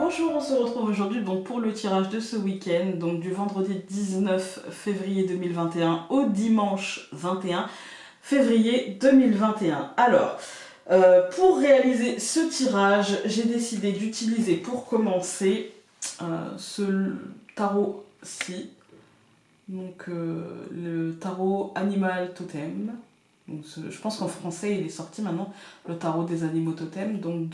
Bonjour, on se retrouve aujourd'hui pour le tirage de ce week-end, donc du vendredi 19 février 2021 au dimanche 21 février 2021. Alors, pour réaliser ce tirage, j'ai décidé d'utiliser pour commencer ce tarot-ci, donc le tarot Animal Totem. Donc, je pense qu'en français il est sorti maintenant, le tarot des animaux totems, donc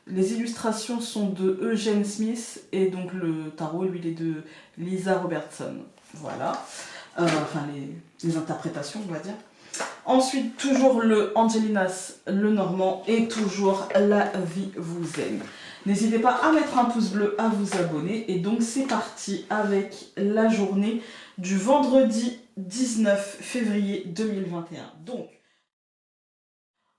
les illustrations sont de Eugene Smith et donc le tarot, lui, il est de Lisa Robertson. Voilà. Enfin, les interprétations, on va dire. Ensuite, toujours le Angelinas Lenormand et toujours La vie vous aime. N'hésitez pas à mettre un pouce bleu, à vous abonner. Et donc, c'est parti avec la journée du vendredi 19 février 2021. Donc,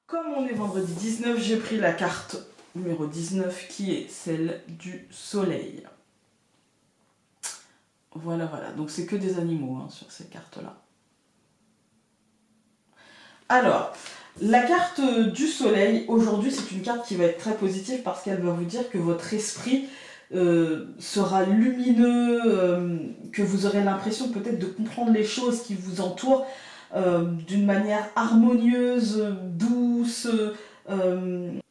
comme on est vendredi 19, j'ai pris la carte numéro 19 qui est celle du soleil. Voilà, donc c'est que des animaux sur ces cartes-là. Alors, la carte du soleil, aujourd'hui, c'est une carte qui va être très positive parce qu'elle va vous dire que votre esprit sera lumineux, que vous aurez l'impression peut-être de comprendre les choses qui vous entourent d'une manière harmonieuse, douce,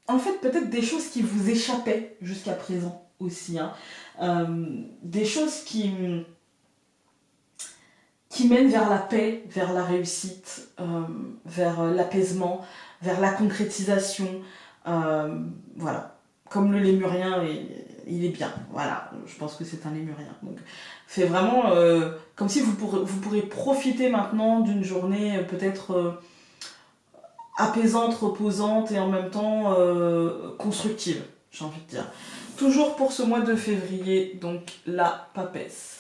en fait peut-être des choses qui vous échappaient jusqu'à présent aussi, des choses qui mènent vers la paix, vers la réussite, vers l'apaisement, vers la concrétisation, voilà. Comme le lémurien, il est bien, voilà, je pense que c'est un lémurien. Donc, c'est vraiment comme si vous pourrez profiter maintenant d'une journée peut-être apaisante, reposante et en même temps constructive, j'ai envie de dire. Toujours pour ce mois de février, donc la papesse.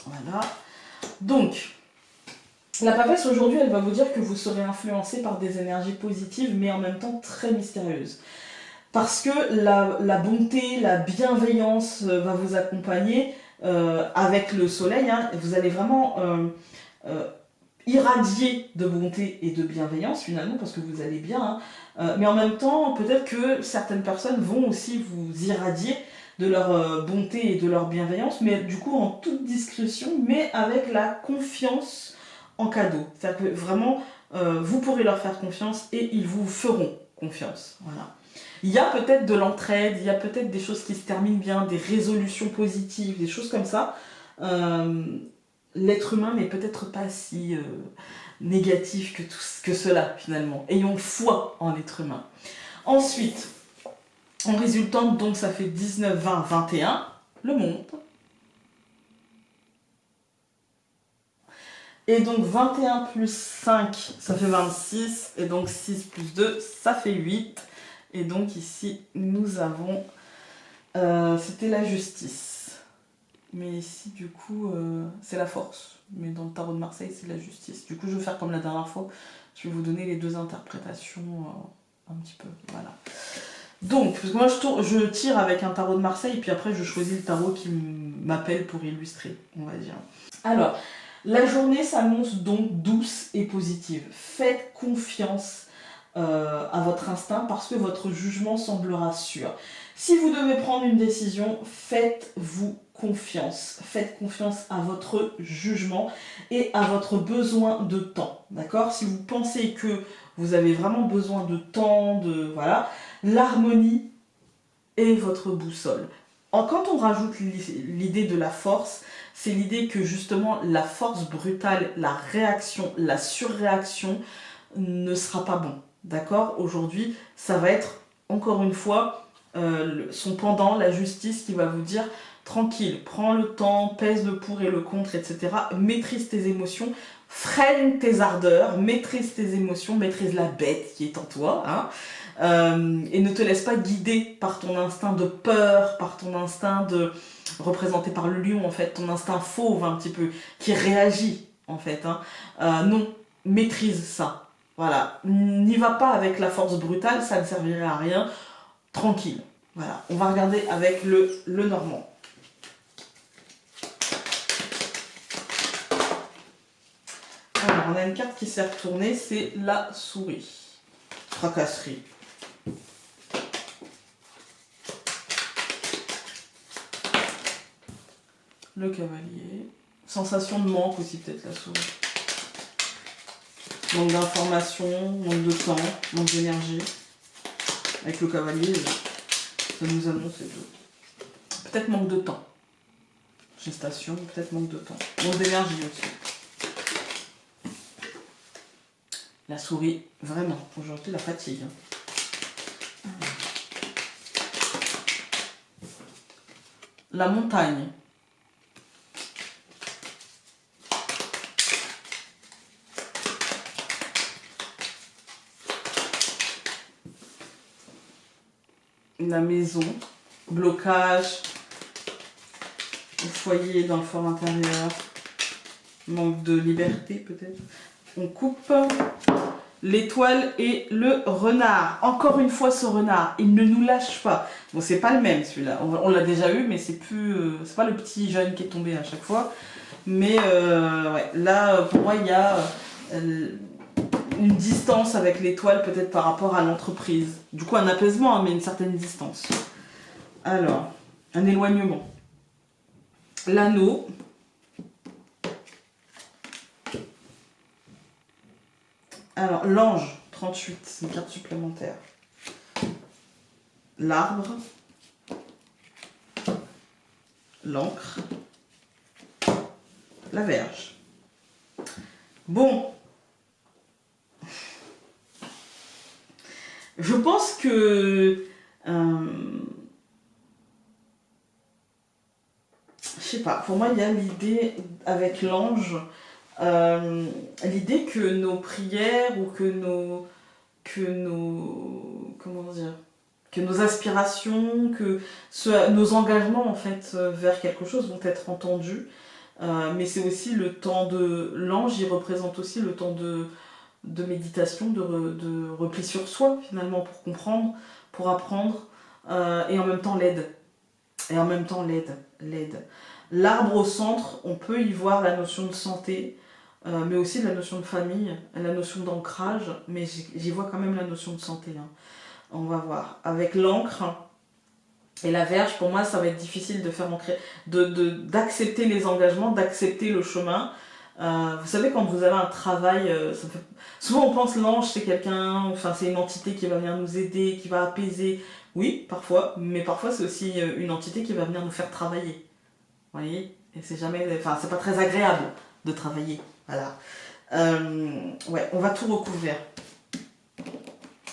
Voilà. Donc, la papesse aujourd'hui, elle va vous dire que vous serez influencé par des énergies positives, mais en même temps très mystérieuses. Parce que la bonté, la bienveillance va vous accompagner avec le soleil. Vous allez vraiment irradier de bonté et de bienveillance finalement, parce que vous allez bien. Mais en même temps, peut-être que certaines personnes vont aussi vous irradier de leur bonté et de leur bienveillance, mais du coup en toute discrétion, mais avec la confiance en cadeau. C'est-à-dire que vraiment, vous pourrez leur faire confiance et ils vous feront confiance. Voilà. Il y a peut-être de l'entraide, il y a peut-être des choses qui se terminent bien, des résolutions positives, des choses comme ça. L'être humain n'est peut-être pas si négatif que cela finalement. Ayons foi en l'être humain. Ensuite, en résultante, donc ça fait 19, 20, 21, le monde. Et donc 21 plus 5, ça fait 26. Et donc 6 plus 2, ça fait 8. Et donc ici, nous avons... c'était la justice. Mais ici, du coup, c'est la force. Mais dans le tarot de Marseille, c'est la justice. Du coup, je vais faire comme la dernière fois. Je vais vous donner les deux interprétations un petit peu. Voilà. Donc, parce que moi, je tire avec un tarot de Marseille, puis après, je choisis le tarot qui m'appelle pour illustrer, on va dire. Alors, la journée s'annonce donc douce et positive. Faites confiance à votre instinct parce que votre jugement semblera sûr. Si vous devez prendre une décision, faites-vous confiance. Faites confiance à votre jugement et à votre besoin de temps. D'accord? Si vous pensez que vous avez vraiment besoin de temps, voilà, l'harmonie est votre boussole. Quand on rajoute l'idée de la force, c'est l'idée que justement la force brutale, la réaction, la surréaction ne sera pas bon. D'accord? Aujourd'hui, ça va être, encore une fois, son pendant, la justice, qui va vous dire tranquille, prends le temps, pèse le pour et le contre, etc. Maîtrise tes émotions, freine tes ardeurs, maîtrise tes émotions, maîtrise la bête qui est en toi, et ne te laisse pas guider par ton instinct de peur, par ton instinct représenté par le lion, en fait, ton instinct fauve un petit peu, qui réagit, en fait. Non, maîtrise ça. Voilà, n'y va pas avec la force brutale, ça ne servirait à rien. Tranquille. Voilà, on va regarder avec le normand. Alors, on a une carte qui s'est retournée, c'est la souris. Fracasserie. le cavalier. Sensation de manque aussi, peut-être, la souris. Manque d'informations, manque de temps, manque d'énergie. Avec le cavalier, ça nous annonce les deux. Peut-être manque de temps. Gestation, peut-être manque de temps. Manque d'énergie aussi. La souris, vraiment, aujourd'hui, la fatigue. La montagne. La maison. Blocage. Au foyer, dans le fort intérieur. Manque de liberté, peut-être. On coupe. L'étoile et le renard. Encore une fois ce renard, il ne nous lâche pas. Bon, c'est pas le même celui-là. On l'a déjà eu, mais c'est plus, c'est pas le petit jeune qui est tombé à chaque fois. Mais ouais, là, pour moi, il y a une distance avec l'étoile, peut-être par rapport à l'entreprise. Du coup, un apaisement, hein, mais une certaine distance. Alors, un éloignement. L'anneau. Alors, l'ange, 38, c'est une carte supplémentaire. L'arbre. L'encre. La Vierge. Bon. Je pense que... je sais pas, pour moi, il y a l'idée avec l'ange... l'idée que nos prières ou que nos comment dire, que nos aspirations, nos engagements en fait vers quelque chose vont être entendus, mais c'est aussi le temps de l'ange, il représente aussi le temps de méditation, de repli sur soi finalement, pour comprendre, pour apprendre, et en même temps l'aide. L'arbre au centre, on peut y voir la notion de santé, mais aussi la notion de famille, la notion d'ancrage, mais j'y vois quand même la notion de santé. Hein. On va voir. Avec l'encre et la Vierge, pour moi, ça va être difficile de faire ancrer, d'accepter les engagements, d'accepter le chemin. Vous savez, quand vous avez un travail, souvent on pense l'ange, c'est quelqu'un, enfin c'est une entité qui va venir nous aider, qui va apaiser. Oui, parfois, mais parfois c'est aussi une entité qui va venir nous faire travailler. Vous voyez? Et c'est jamais, enfin c'est pas très agréable de travailler. Voilà. Ouais, on va tout recouvrir.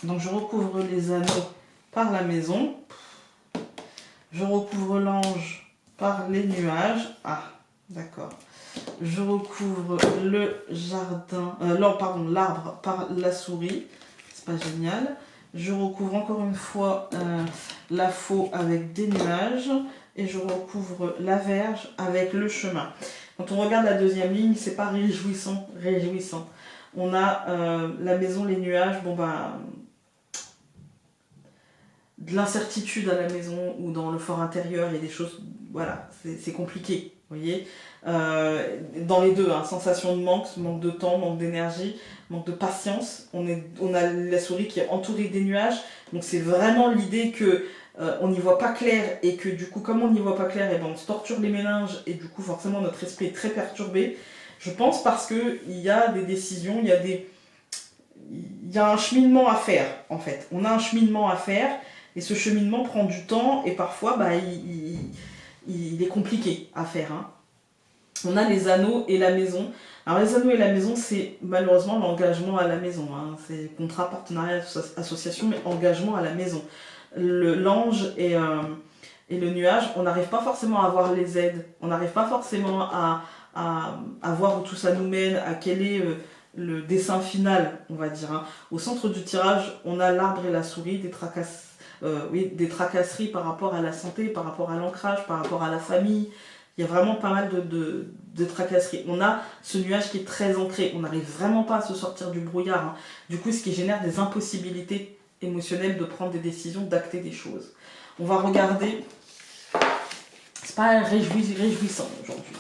Donc je recouvre les anneaux par la maison. Je recouvre l'ange par les nuages. Ah, d'accord. Je recouvre le jardin, l'arbre par la souris. C'est pas génial. Je recouvre encore une fois la faux avec des nuages. Et je recouvre la Vierge avec le chemin. Quand on regarde la deuxième ligne, c'est pas réjouissant. On a la maison, les nuages, bon bah... de l'incertitude à la maison ou dans le fort intérieur, il y a des choses, voilà, c'est compliqué, vous voyez. Dans les deux, hein, sensation de manque de temps, manque d'énergie, manque de patience. On a la souris qui est entourée des nuages, donc c'est vraiment l'idée que on n'y voit pas clair et que du coup, comme on n'y voit pas clair, et ben on se torture les méninges et du coup, forcément, notre esprit est très perturbé. Je pense parce que il y a des décisions, il y a un cheminement à faire, en fait. On a un cheminement à faire. Et ce cheminement prend du temps et parfois bah, il est compliqué à faire. Hein. On a les anneaux et la maison. Alors les anneaux et la maison, c'est malheureusement l'engagement à la maison. Hein. C'est contrat, partenariat, association, mais engagement à la maison. L'ange et le nuage, on n'arrive pas forcément à voir les aides. On n'arrive pas forcément à voir où tout ça nous mène, à quel est... le dessin final, on va dire. Hein. Au centre du tirage, on a l'arbre et la souris, des tracasseries par rapport à la santé, par rapport à l'ancrage, par rapport à la famille. Il y a vraiment pas mal de tracasseries. On a ce nuage qui est très ancré. On n'arrive vraiment pas à se sortir du brouillard. Hein. Du coup, ce qui génère des impossibilités émotionnelles de prendre des décisions, d'acter des choses. On va regarder... C'est pas réjouissant aujourd'hui.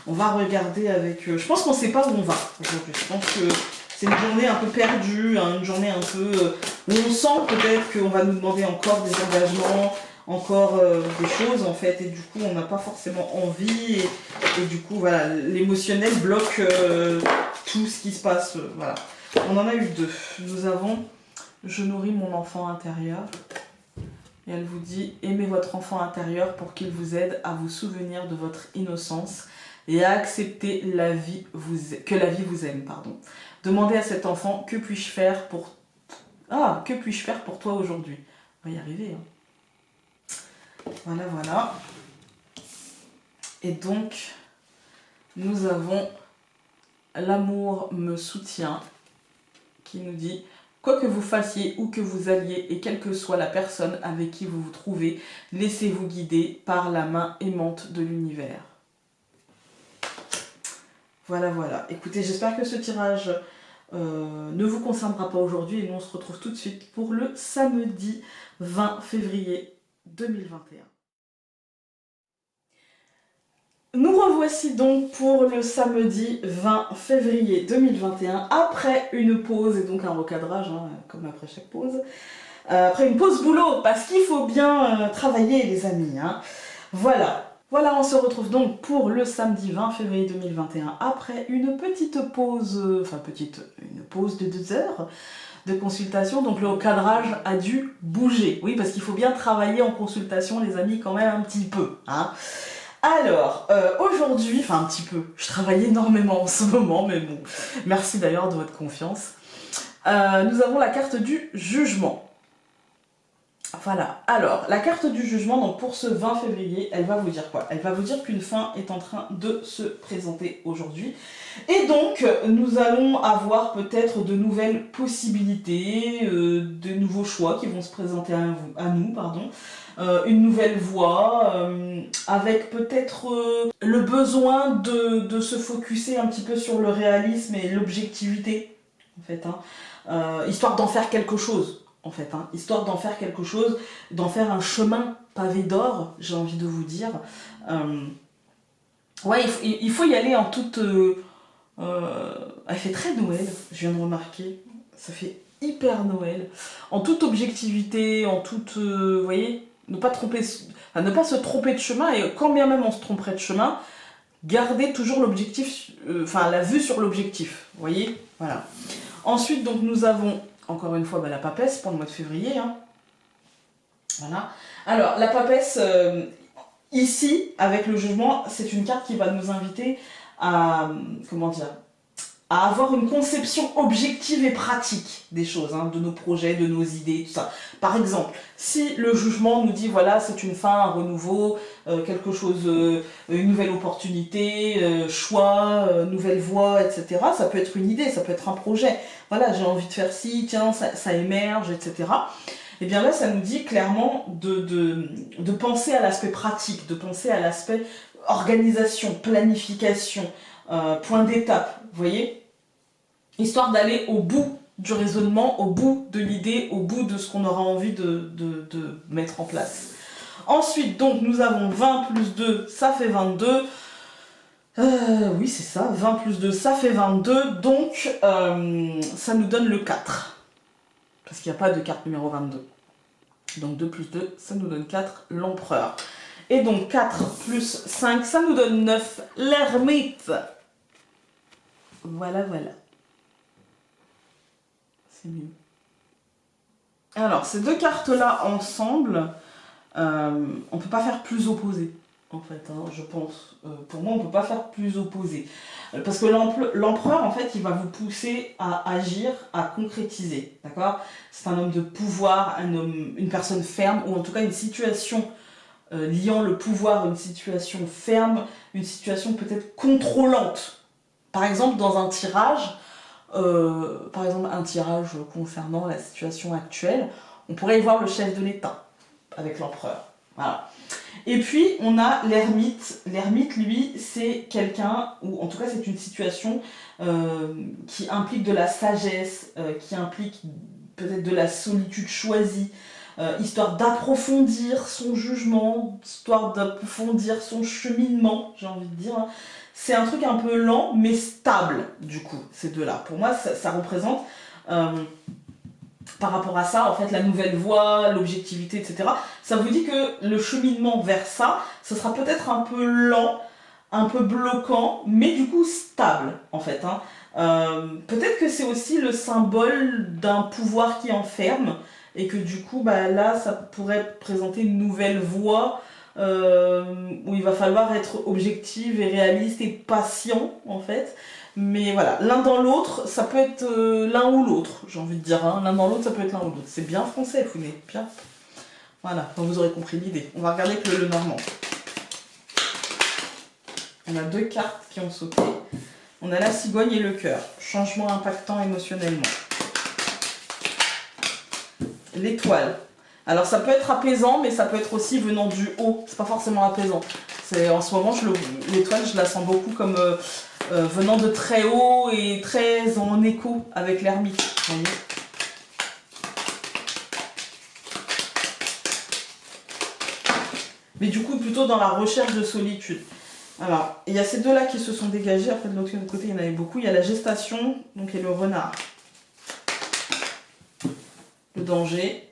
On va regarder avec... je pense qu'on ne sait pas où on va aujourd'hui. Je pense que c'est une journée un peu perdue, hein, une journée un peu... où on sent peut-être qu'on va nous demander encore des engagements. encore des choses en fait, et du coup on n'a pas forcément envie, et du coup voilà, l'émotionnel bloque tout ce qui se passe, voilà. On en a eu deux. Nous avons « Je nourris mon enfant intérieur ». Et elle vous dit « Aimez votre enfant intérieur pour qu'il vous aide à vous souvenir de votre innocence et à accepter que la vie vous aime. » Demandez à cet enfant « Que puis-je faire pour... que puis-je faire pour toi aujourd'hui ?» On va y arriver. Hein. Voilà, voilà. Et donc, nous avons « L'amour me soutient » qui nous dit « Quoi que vous fassiez ou que vous alliez et quelle que soit la personne avec qui vous vous trouvez, laissez-vous guider par la main aimante de l'univers. » Voilà, voilà. Écoutez, j'espère que ce tirage ne vous concernera pas aujourd'hui et nous on se retrouve tout de suite pour le samedi 20 février 2021. Nous revoici donc pour le samedi 20 février 2021, après une pause et donc un recadrage, hein, comme après chaque pause. Après une pause boulot, parce qu'il faut bien travailler les amis. Hein. Voilà. Voilà, on se retrouve donc pour le samedi 20 février 2021, après une petite pause, une pause de 2 heures de consultation. Donc le cadrage a dû bouger. Oui, parce qu'il faut bien travailler en consultation les amis quand même un petit peu. Hein. Alors, aujourd'hui, enfin un petit peu, je travaille énormément en ce moment, mais bon, merci d'ailleurs de votre confiance. Nous avons la carte du jugement. Voilà, alors, la carte du jugement, donc pour ce 20 février, elle va vous dire quoi? Elle va vous dire qu'une fin est en train de se présenter aujourd'hui. Et donc, nous allons avoir peut-être de nouvelles possibilités, de nouveaux choix qui vont se présenter à nous, pardon. Une nouvelle voie, avec peut-être le besoin de se focuser un petit peu sur le réalisme et l'objectivité, en fait, hein, histoire d'en faire quelque chose. En fait, hein, histoire d'en faire quelque chose, d'en faire un chemin pavé d'or, j'ai envie de vous dire. Ouais, il faut y aller en toute... elle fait très Noël, je viens de remarquer. Ça fait hyper Noël. En toute objectivité, en toute... vous voyez, ne pas se tromper de chemin, et quand bien même on se tromperait de chemin, garder toujours l'objectif, la vue sur l'objectif, vous voyez, voilà. Ensuite, donc, nous avons... Encore une fois, la papesse pour le mois de février. Hein. Voilà. Alors, la papesse, ici, avec le jugement, c'est une carte qui va nous inviter à, comment dire, à avoir une conception objective et pratique des choses, hein, de nos projets, de nos idées, tout ça. Par exemple, si le jugement nous dit, voilà, c'est une fin, un renouveau, quelque chose, une nouvelle opportunité, choix, nouvelle voie, etc., ça peut être une idée, ça peut être un projet. Voilà, j'ai envie de faire ci, tiens, ça émerge, etc. Et bien là, ça nous dit clairement de penser à l'aspect pratique, de penser à l'aspect organisation, planification, point d'étape, vous voyez, histoire d'aller au bout du raisonnement, au bout de l'idée, au bout de ce qu'on aura envie de mettre en place. Ensuite, donc, nous avons 20 plus 2, ça fait 22. Oui, c'est ça, 20 plus 2, ça fait 22. Donc, ça nous donne le 4. Parce qu'il n'y a pas de carte numéro 22. Donc, 2 plus 2, ça nous donne 4, l'empereur. Et donc, 4 plus 5, ça nous donne 9, l'ermite. Voilà, voilà. C'est mieux. Alors, ces deux cartes-là ensemble, on ne peut pas faire plus opposé, en fait, hein, je pense. Pour moi, on ne peut pas faire plus opposé. Parce que l'empereur, en fait, il va vous pousser à agir, à concrétiser, d'accord? C'est un homme de pouvoir, une personne ferme, ou en tout cas une situation liant le pouvoir, une situation ferme, une situation peut-être contrôlante. Par exemple, dans un tirage, concernant la situation actuelle, on pourrait y voir le chef de l'État avec l'empereur. Voilà. Et puis, on a l'ermite. L'ermite, lui, c'est quelqu'un, ou en tout cas, c'est une situation qui implique de la sagesse, qui implique peut-être de la solitude choisie, histoire d'approfondir son jugement, histoire d'approfondir son cheminement, j'ai envie de dire. C'est un truc un peu lent, mais stable, du coup, ces deux-là. Pour moi, ça représente par rapport à ça, en fait, la nouvelle voie, l'objectivité, etc. Ça vous dit que le cheminement vers ça, ce sera peut-être un peu lent, un peu bloquant, mais du coup stable, en fait. Hein. Peut-être que c'est aussi le symbole d'un pouvoir qui enferme, et que du coup, bah, là, ça pourrait présenter une nouvelle voie où il va falloir être objectif et réaliste et patient, en fait. Mais voilà, l'un dans l'autre, ça peut être l'un ou l'autre, j'ai envie de dire. Hein. L'un dans l'autre, ça peut être l'un ou l'autre. C'est bien français, Founé, bien. Voilà, donc vous aurez compris l'idée. On va regarder avec le normand. On a 2 cartes qui ont sauté. On a la cigogne et le cœur. Changement impactant émotionnellement. L'étoile. Alors ça peut être apaisant, mais ça peut être aussi venant du haut. C'est pas forcément apaisant. En ce moment, l'étoile, je la sens beaucoup comme venant de très haut et très en écho avec l'ermite. Vous voyez ? Mais du coup, plutôt dans la recherche de solitude. Alors, il y a ces deux-là qui se sont dégagés. Après, de l'autre côté, il y en avait beaucoup. Il y a la gestation, donc, et le renard. Le danger.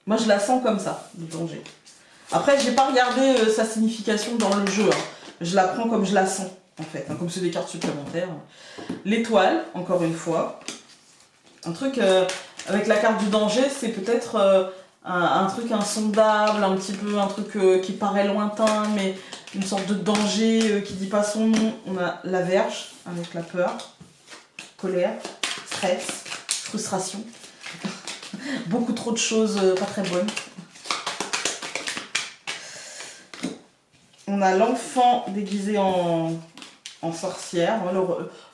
Moi, je la sens comme ça, le danger. Après, j'ai pas regardé sa signification dans le jeu. Hein. Je la prends comme je la sens, en fait. Hein, comme c'est des cartes supplémentaires. L'étoile, encore une fois. Un truc avec la carte du danger, c'est peut-être un truc insondable, un petit peu un truc qui paraît lointain, mais une sorte de danger qui dit pas son nom. On a la Vierge avec la peur, colère, stress, frustration. Beaucoup trop de choses pas très bonnes. On a l'enfant déguisé en sorcière,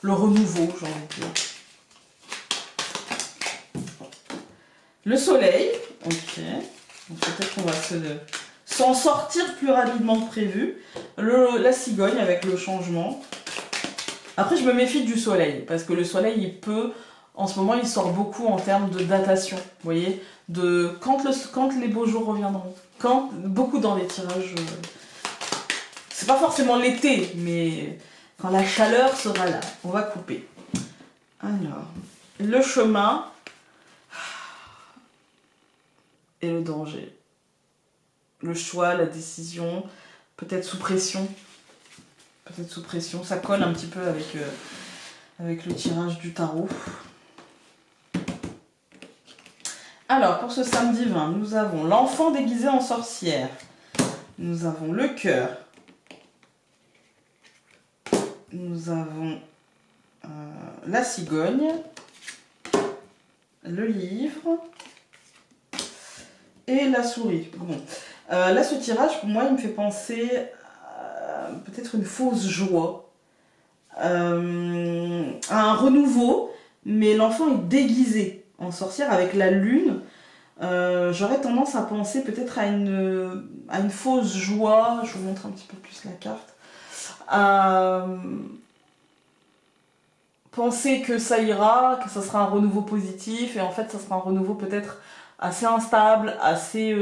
le renouveau, j'ai envie de dire. Le soleil, ok. Donc peut-être qu'on va s'en sortir plus rapidement que prévu. La cigogne avec le changement. Après, je me méfie du soleil, parce que le soleil, il peut... En ce moment, il sort beaucoup en termes de datation, vous voyez, de quand les beaux jours reviendront. Beaucoup dans les tirages... C'est pas forcément l'été, mais quand la chaleur sera là. On va couper. Alors, le chemin et le danger. Le choix, la décision, peut-être sous pression. Peut-être sous pression. Ça colle un petit peu avec le tirage du tarot. Alors, pour ce samedi 20, nous avons l'enfant déguisé en sorcière. Nous avons le cœur. Nous avons la cigogne. Le livre. Et la souris. Bon. Là, ce tirage, pour moi, il me fait penser à peut-être une fausse joie. À un renouveau, mais l'enfant est déguisé en sorcière avec la lune. J'aurais tendance à penser peut-être à une fausse joie. Je vous montre un petit peu plus la carte. Penser que ça ira, que ça sera un renouveau positif, et en fait ça sera un renouveau peut-être assez instable, assez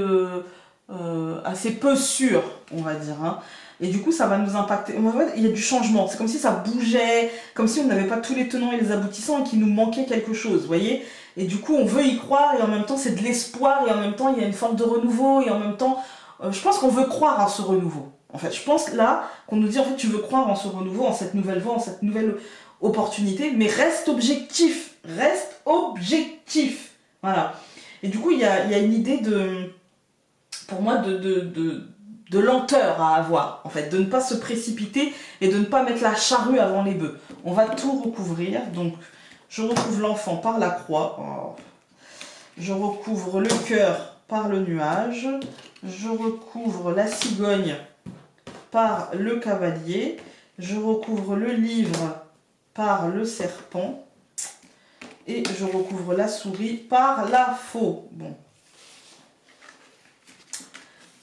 peu sûr, on va dire. Hein. Et du coup, ça va nous impacter. Il y a du changement. C'est comme si ça bougeait, comme si on n'avait pas tous les tenants et les aboutissants et qu'il nous manquait quelque chose, vous voyez. Et du coup, on veut y croire et en même temps, c'est de l'espoir et en même temps, il y a une forme de renouveau et en même temps, je pense qu'on veut croire à ce renouveau. En fait, je pense là qu'on nous dit, en fait, tu veux croire en ce renouveau, en cette nouvelle voie, en cette nouvelle opportunité, mais reste objectif. Reste objectif. Voilà. Et du coup, il y a une idée pour moi, de lenteur à avoir, en fait, de ne pas se précipiter et de ne pas mettre la charrue avant les bœufs. On va tout recouvrir, donc je recouvre l'enfant par la croix, je recouvre le cœur par le nuage, je recouvre la cigogne par le cavalier, je recouvre le livre par le serpent et je recouvre la souris par la faux. Bon.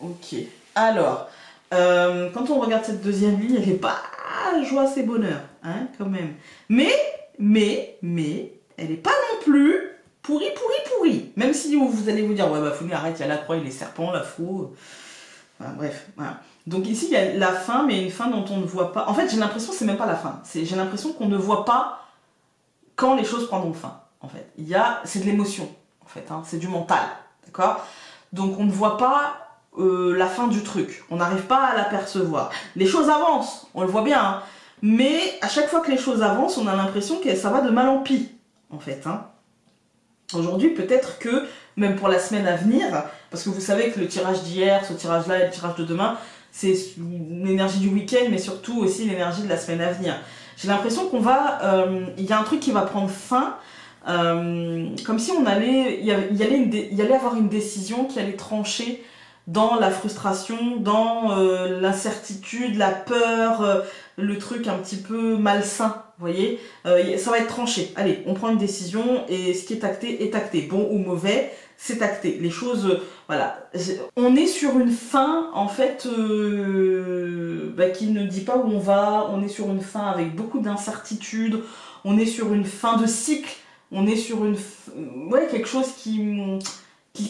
Ok. Alors, quand on regarde cette deuxième ligne, elle n'est pas joie, c'est bonheur, hein, quand même. Mais, elle n'est pas non plus pourrie. Même si vous allez vous dire, ouais, bah, Founé, arrête, il y a la croix, il y a les serpents, la faux. Enfin, bref, voilà. Donc ici, il y a la fin, mais une fin dont on ne voit pas. En fait, j'ai l'impression que c'est même pas la fin. J'ai l'impression qu'on ne voit pas quand les choses prendront fin, en fait. C'est de l'émotion. en fait, hein, c'est du mental, d'accord? Donc on ne voit pas la fin du truc, on n'arrive pas à l'apercevoir. Les choses avancent, on le voit bien, hein, mais à chaque fois que les choses avancent, on a l'impression que ça va de mal en pis, en fait, hein. Aujourd'hui, peut-être que, même pour la semaine à venir, parce que vous savez que le tirage d'hier, ce tirage-là et le tirage de demain, c'est l'énergie du week-end, mais surtout aussi l'énergie de la semaine à venir. J'ai l'impression qu'on va... il y a un truc qui va prendre fin, comme si on allait... Il y allait avoir une décision qui allait trancher dans la frustration, dans l'incertitude, la peur, le truc un petit peu malsain, vous voyez, ça va être tranché. Allez, on prend une décision et ce qui est acté est acté. Bon ou mauvais, c'est acté. Les choses, voilà. On est sur une fin, en fait, qui ne dit pas où on va. On est sur une fin avec beaucoup d'incertitudes. On est sur une fin de cycle. On est sur une... Ouais, quelque chose qui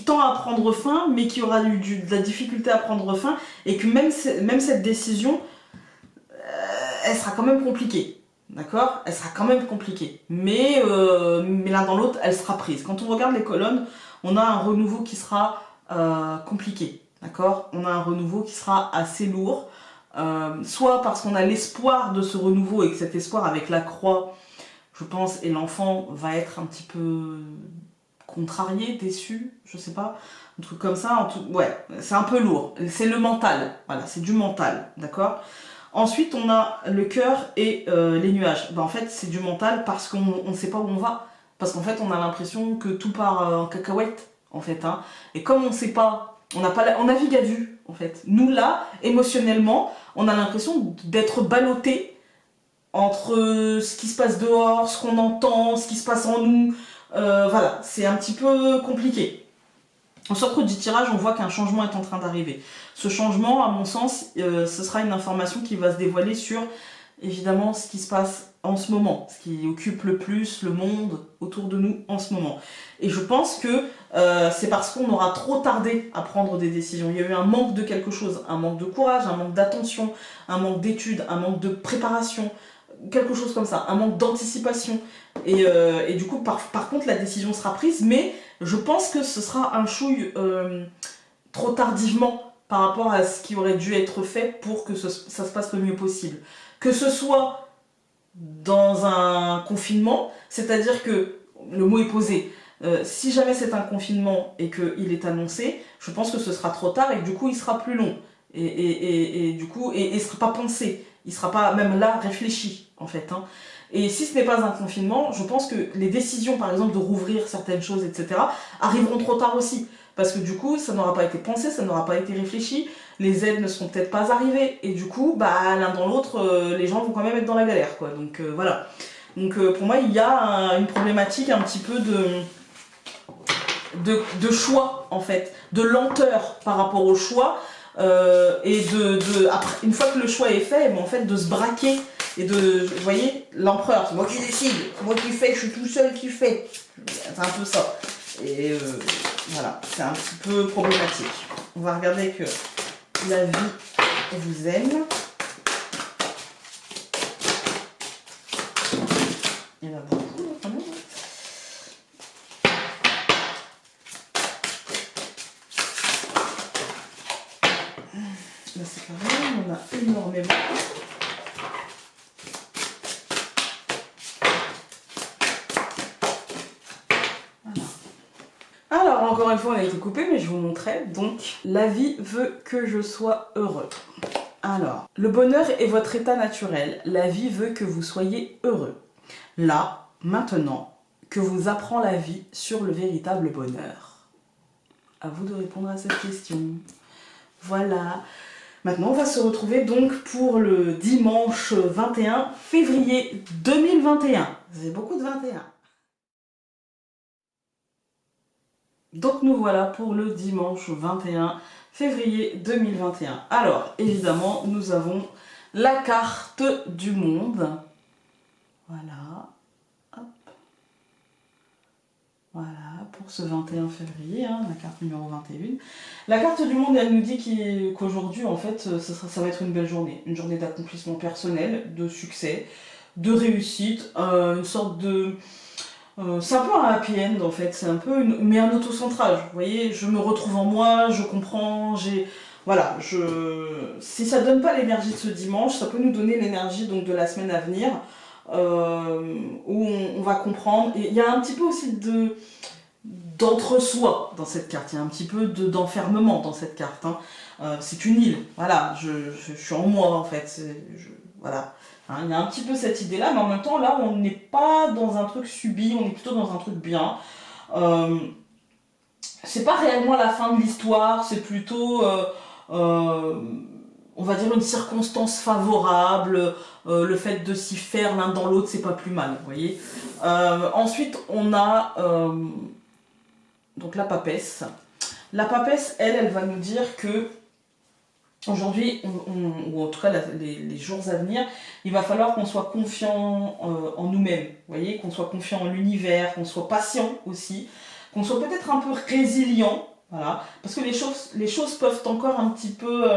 tend à prendre fin, mais qui aura eu de la difficulté à prendre fin, et que même cette décision, elle sera quand même compliquée, d'accord? Elle sera quand même compliquée, mais l'un dans l'autre, elle sera prise. Quand on regarde les colonnes, on a un renouveau qui sera compliqué, d'accord? On a un renouveau qui sera assez lourd, soit parce qu'on a l'espoir de ce renouveau, et que cet espoir avec la croix, je pense, et l'enfant va être un petit peu contrarié, déçu, je sais pas, un truc comme ça, ouais, c'est un peu lourd, c'est le mental, voilà, c'est du mental, d'accord? Ensuite, on a le cœur et les nuages. Ben, en fait, c'est du mental parce qu'on ne sait pas où on va, parce qu'en fait, on a l'impression que tout part en cacahuète, en fait, hein. Et comme on sait pas, on navigue à vue, en fait. Nous, là, émotionnellement, on a l'impression d'être ballotté entre ce qui se passe dehors, ce qu'on entend, ce qui se passe en nous. Voilà, c'est un petit peu compliqué. En sortant du tirage, on voit qu'un changement est en train d'arriver. Ce changement, à mon sens, ce sera une information qui va se dévoiler sur, évidemment, ce qui se passe en ce moment, ce qui occupe le plus le monde autour de nous en ce moment. Et je pense que c'est parce qu'on aura trop tardé à prendre des décisions. Il y a eu un manque de quelque chose, un manque de courage, un manque d'attention, un manque d'études, un manque de préparation, quelque chose comme ça, un manque d'anticipation. Et du coup, par contre, la décision sera prise, mais je pense que ce sera un chouille trop tardivement par rapport à ce qui aurait dû être fait pour que ça se passe le mieux possible. Que ce soit dans un confinement, c'est-à-dire que, le mot est posé, si jamais c'est un confinement et qu'il est annoncé, je pense que ce sera trop tard et que du coup il sera plus long. Et du coup, il ne sera pas pensé, il ne sera pas même là réfléchi en fait, hein. Et si ce n'est pas un confinement, je pense que les décisions, par exemple, de rouvrir certaines choses, etc., arriveront trop tard aussi. Parce que du coup, ça n'aura pas été pensé, ça n'aura pas été réfléchi, les aides ne seront peut-être pas arrivées, et du coup, bah, l'un dans l'autre, les gens vont quand même être dans la galère, quoi. Donc voilà. Donc pour moi, il y a une problématique un petit peu de choix, en fait, de lenteur par rapport au choix, et après, une fois que le choix est fait, en fait, de se braquer. Et vous voyez, l'empereur, c'est moi qui décide, c'est moi qui fais, je suis tout seul qui fait. C'est un peu ça. Et voilà, c'est un petit peu problématique. On va regarder que la vie vous aime. Il y en a beaucoup quand même. Là c'est pareil, on a énormément. Alors, encore une fois, on a été coupé, mais je vous montrais. Donc, la vie veut que je sois heureux. Alors, le bonheur est votre état naturel. La vie veut que vous soyez heureux. Là, maintenant, que vous apprend la vie sur le véritable bonheur? À vous de répondre à cette question. Voilà. Maintenant, on va se retrouver donc pour le dimanche 21 février 2021. C'est beaucoup de 21. Donc nous voilà pour le dimanche 21 février 2021. Alors, évidemment, nous avons la carte du monde. Voilà. Hop. Voilà, pour ce 21 février, hein, la carte numéro 21. La carte du monde, elle nous dit qu'aujourd'hui, en fait, ça va être une belle journée. Une journée d'accomplissement personnel, de succès, de réussite, une sorte de... c'est un peu un happy end en fait, c'est un peu mais un autocentrage, vous voyez, je me retrouve en moi, je comprends, voilà, si ça donne pas l'énergie de ce dimanche, ça peut nous donner l'énergie donc de la semaine à venir, où on va comprendre, et il y a un petit peu aussi d'entre-soi dans cette carte, il y a un petit peu d'enfermement dans cette carte, hein. C'est une île, voilà, je suis en moi en fait, voilà. Hein, il y a un petit peu cette idée-là, mais en même temps, là, on n'est pas dans un truc subi, on est plutôt dans un truc bien. C'est pas réellement la fin de l'histoire, c'est plutôt, on va dire, une circonstance favorable. Le fait de s'y faire l'un dans l'autre, c'est pas plus mal, vous voyez. Ensuite, on a donc la papesse. La papesse, elle va nous dire que aujourd'hui, ou en tout cas les jours à venir, il va falloir qu'on soit confiant en nous-mêmes, vous voyez, qu'on soit confiant en l'univers, qu'on soit patient aussi, qu'on soit peut-être un peu résilient, voilà, parce que les choses peuvent encore un petit peu,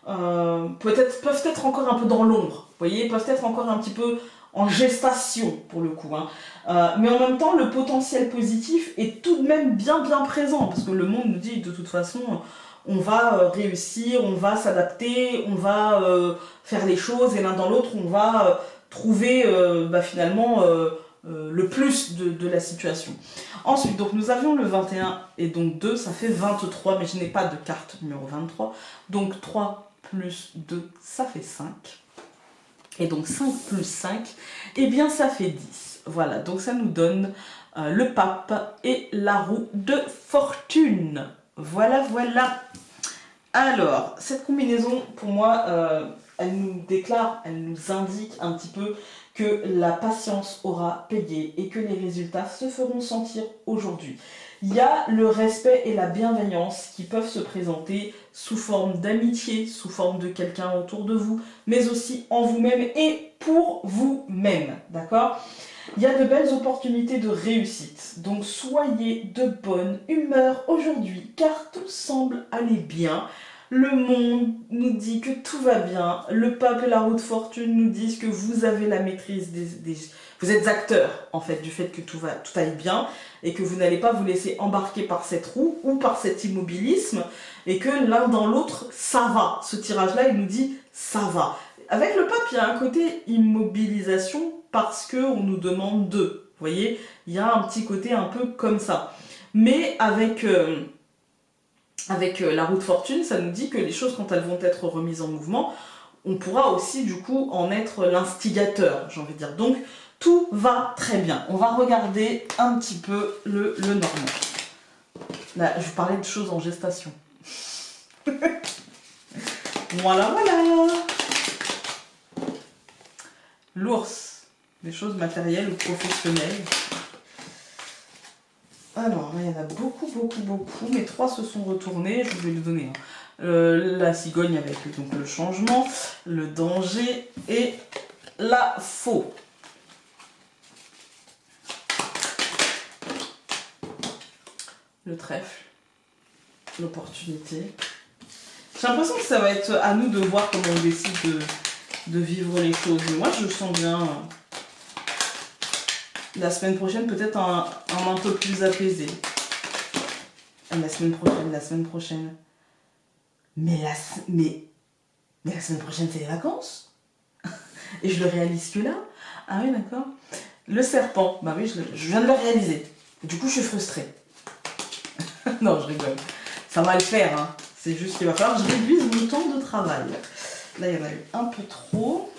peuvent être encore un peu dans l'ombre, vous voyez, peuvent être encore un petit peu en gestation pour le coup, hein. Mais en même temps, le potentiel positif est tout de même bien présent, parce que le monde nous dit de toute façon, on va réussir, on va s'adapter, on va faire les choses, et l'un dans l'autre, on va trouver finalement le plus de la situation. Ensuite, donc nous avions le 21 et donc 2, ça fait 23, mais je n'ai pas de carte numéro 23. Donc 3 plus 2, ça fait 5. Et donc 5 plus 5, eh bien ça fait 10. Voilà, donc ça nous donne le pape et la roue de fortune. Voilà, voilà. Alors, cette combinaison, pour moi, elle nous déclare, elle nous indique un petit peu que la patience aura payé et que les résultats se feront sentir aujourd'hui. Il y a le respect et la bienveillance qui peuvent se présenter sous forme d'amitié, sous forme de quelqu'un autour de vous, mais aussi en vous-même et pour vous-même, d'accord ? Il y a de belles opportunités de réussite, donc soyez de bonne humeur aujourd'hui, car tout semble aller bien. Le monde nous dit que tout va bien, le pape et la roue de fortune nous disent que vous avez la maîtrise vous êtes acteur en fait du fait que tout aille bien et que vous n'allez pas vous laisser embarquer par cette roue ou par cet immobilisme et que l'un dans l'autre ça va. Ce tirage-là il nous dit ça va. Avec le pape il y a un côté immobilisation parce qu'on nous demande de, vous voyez, il y a un petit côté un peu comme ça. Mais avec la roue de fortune, ça nous dit que les choses, quand elles vont être remises en mouvement, on pourra aussi du coup en être l'instigateur, j'ai envie de dire. Donc tout va très bien. On va regarder un petit peu le normand. Là, je vous parlais de choses en gestation. Voilà, voilà. L'ours, des choses matérielles ou professionnelles. Alors, là, il y en a beaucoup, mais 3 se sont retournés, je vais le donner. La cigogne avec donc, le changement, le danger et la faux. Le trèfle, l'opportunité. J'ai l'impression que ça va être à nous de voir comment on décide de vivre les choses. Mais moi, je sens bien la semaine prochaine, peut-être un peu plus apaisé. La semaine prochaine. Mais la semaine prochaine, c'est les vacances. Et je le réalise que là. Ah oui, d'accord. Le serpent, bah oui, je viens de le réaliser. Du coup, je suis frustrée. Non, je rigole. Ça va le faire, hein. C'est juste qu'il va falloir que je réduise mon temps de travail. Là, il y en a eu un peu trop.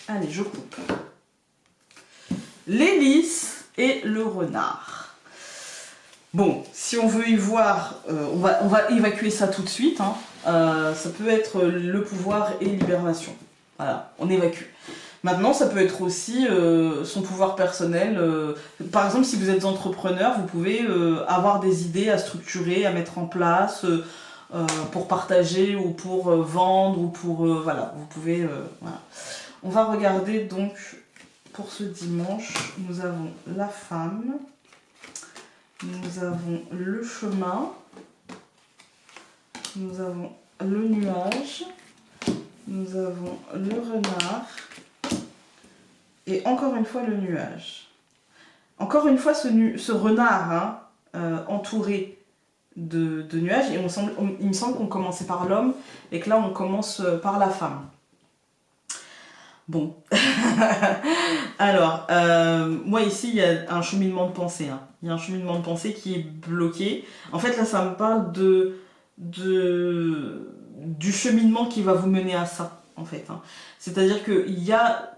Allez, je coupe. L'hélice et le renard. Bon, si on veut y voir, on va évacuer ça tout de suite, hein. Ça peut être le pouvoir et l'hibernation. Voilà, on évacue. Maintenant, ça peut être aussi son pouvoir personnel. Par exemple, si vous êtes entrepreneur, vous pouvez avoir des idées à structurer, à mettre en place pour partager ou pour vendre ou pour... voilà, vous pouvez... voilà. On va regarder donc, pour ce dimanche, nous avons la femme, nous avons le chemin, nous avons le nuage Nous avons le renard. Et encore une fois, le nuage. Encore une fois, ce renard hein, entouré de nuages. Et il me semble qu'on commençait par l'homme et que là, on commence par la femme. Bon. Alors, moi ici, il y a un cheminement de pensée. Hein. Il y a un cheminement de pensée qui est bloqué. En fait, là, ça me parle du cheminement qui va vous mener à ça, en fait. Hein. C'est-à-dire qu'il y a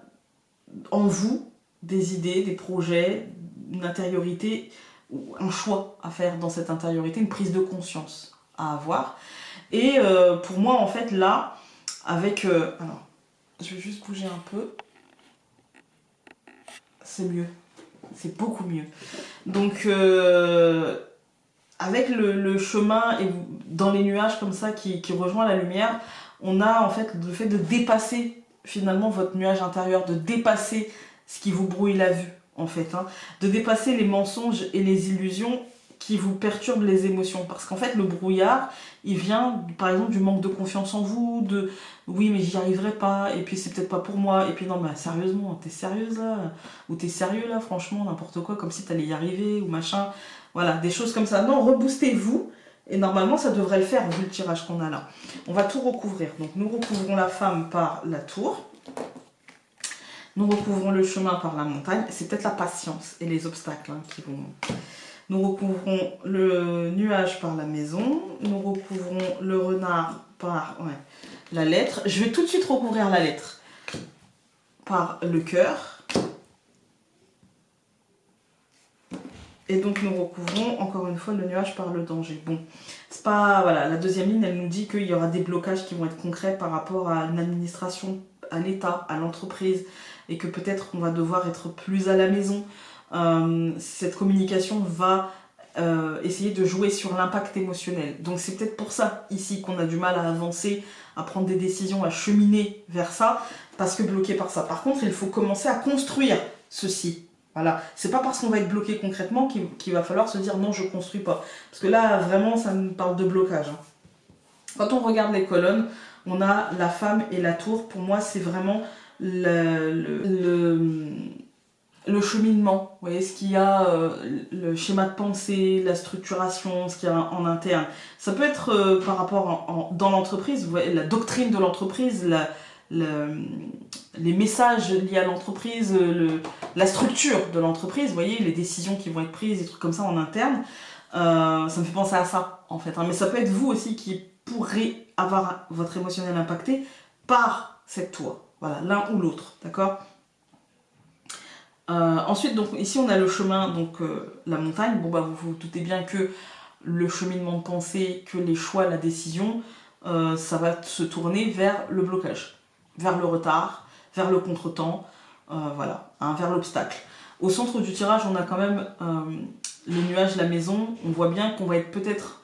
en vous des idées, des projets, une intériorité, un choix à faire dans cette intériorité, une prise de conscience à avoir. Et pour moi, en fait, là, avec... alors, je vais juste bouger un peu. C'est mieux. C'est beaucoup mieux. Donc, avec le chemin et dans les nuages comme ça qui rejoint la lumière, on a en fait le fait de dépasser finalement votre nuage intérieur, de dépasser ce qui vous brouille la vue en fait, hein, de dépasser les mensonges et les illusions qui vous perturbent les émotions. Parce qu'en fait le brouillard, il vient par exemple du manque de confiance en vous, de oui mais j'y arriverai pas, et puis c'est peut-être pas pour moi, et puis non mais sérieusement, t'es sérieuse là, ou t'es sérieux là, franchement, n'importe quoi, comme si t'allais y arriver, ou machin, voilà, des choses comme ça. Non, reboostez-vous. Et normalement, ça devrait le faire, vu le tirage qu'on a là. On va tout recouvrir. Donc, nous recouvrons la femme par la tour. Nous recouvrons le chemin par la montagne. C'est peut-être la patience et les obstacles hein, qui vont... Nous recouvrons le nuage par la maison. Nous recouvrons le renard par la lettre. Je vais tout de suite recouvrir la lettre par le cœur. Et donc nous recouvrons encore une fois le nuage par le danger. Bon, c'est pas... Voilà, la deuxième ligne, elle nous dit qu'il y aura des blocages qui vont être concrets par rapport à une administration, à l'État, à l'entreprise, et que peut-être on va devoir être plus à la maison. Cette communication va essayer de jouer sur l'impact émotionnel. Donc c'est peut-être pour ça ici qu'on a du mal à avancer, à prendre des décisions, à cheminer vers ça, parce que bloqué par ça. Par contre, il faut commencer à construire ceci. Voilà, c'est pas parce qu'on va être bloqué concrètement qu'il va falloir se dire non, je construis pas. Parce que là, vraiment, ça nous parle de blocage. Hein. Quand on regarde les colonnes, on a la femme et la tour. Pour moi, c'est vraiment le cheminement. Vous voyez, ce qu'il y a, le schéma de pensée, la structuration, ce qu'il y a en interne. Ça peut être par rapport dans l'entreprise, vous voyez, la doctrine de l'entreprise, les messages liés à l'entreprise, la structure de l'entreprise, vous voyez, les décisions qui vont être prises, des trucs comme ça en interne, ça me fait penser à ça en fait. Hein. Mais ça peut être vous aussi qui pourrez avoir votre émotionnel impacté par cette tour. Voilà, l'un ou l'autre, d'accord. Ensuite, donc ici on a le chemin, donc la montagne. Bon bah vous vous doutez bien que le cheminement de pensée, que les choix, la décision, ça va se tourner vers le blocage, vers le retard, vers le contretemps, voilà, hein, vers l'obstacle. Au centre du tirage, on a quand même les nuages, la maison. On voit bien qu'on va être peut-être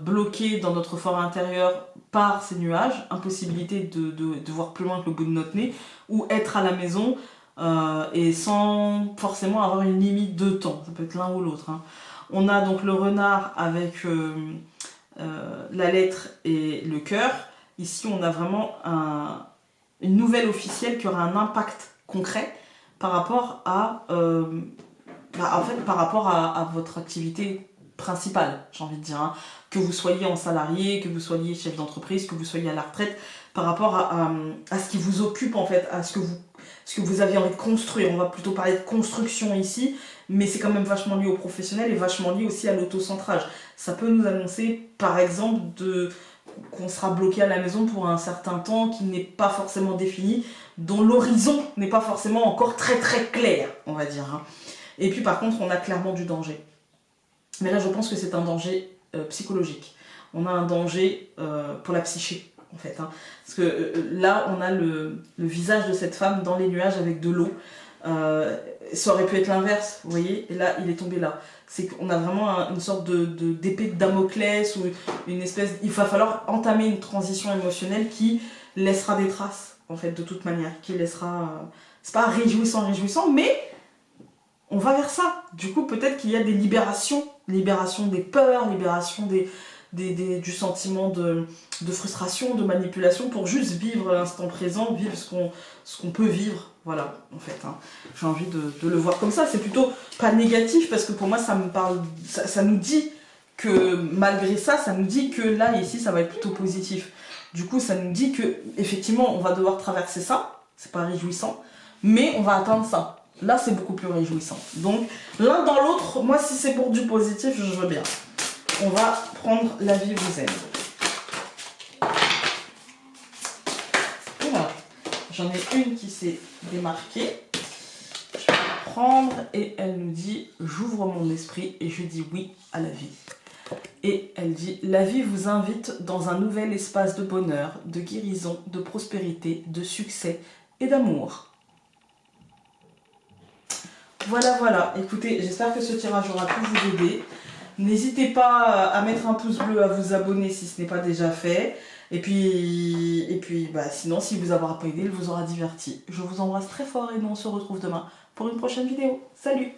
bloqué dans notre fort intérieur par ces nuages, impossibilité de voir plus loin que le bout de notre nez, ou être à la maison et sans forcément avoir une limite de temps. Ça peut être l'un ou l'autre. Hein. On a donc le renard avec la lettre et le cœur. Ici, on a vraiment une nouvelle officielle qui aura un impact concret par rapport à, par rapport à votre activité principale, j'ai envie de dire. Hein. Que vous soyez en salarié, que vous soyez chef d'entreprise, que vous soyez à la retraite, par rapport à ce qui vous occupe, en fait, à ce que vous avez envie de construire. On va plutôt parler de construction ici, mais c'est quand même vachement lié au professionnel et vachement lié aussi à l'autocentrage. Ça peut nous annoncer, par exemple, qu'on sera bloqué à la maison pour un certain temps qui n'est pas forcément défini, dont l'horizon n'est pas forcément encore très très clair, on va dire. Hein. Et puis par contre, on a clairement du danger. Mais là, je pense que c'est un danger psychologique. On a un danger pour la psyché, en fait. Hein. Parce que là, on a le visage de cette femme dans les nuages avec de l'eau. Ça aurait pu être l'inverse, vous voyez, et là, il est tombé là. C'est qu'on a vraiment une sorte d'épée de Damoclès, ou une espèce... Il va falloir entamer une transition émotionnelle qui laissera des traces, en fait, de toute manière. Qui laissera... c'est pas réjouissant, mais on va vers ça. Du coup, peut-être qu'il y a des libérations des peurs, libération du sentiment de frustration, de manipulation, pour juste vivre l'instant présent, vivre ce qu'on peut vivre. Voilà, en fait, hein. J'ai envie de le voir comme ça. C'est plutôt pas négatif, parce que pour moi, ça me parle, ça nous dit que malgré ça, ça nous dit que là, ici, ça va être plutôt positif. Du coup, ça nous dit que effectivement, on va devoir traverser ça. C'est pas réjouissant, mais on va atteindre ça. Là, c'est beaucoup plus réjouissant. Donc, l'un dans l'autre, moi, si c'est pour du positif, je veux bien. On va prendre La vie vous aime. Voilà. J'en ai une qui s'est démarquée. Je vais la prendre et elle nous dit « J'ouvre mon esprit et je dis oui à la vie ». Et elle dit « La vie vous invite dans un nouvel espace de bonheur, de guérison, de prospérité, de succès et d'amour. » Voilà, voilà. Écoutez, j'espère que ce tirage aura pu vous aider. N'hésitez pas à mettre un pouce bleu, à vous abonner si ce n'est pas déjà fait. Et puis sinon, si vous avoir pas aidé, il vous aura diverti. Je vous embrasse très fort et nous on se retrouve demain pour une prochaine vidéo. Salut!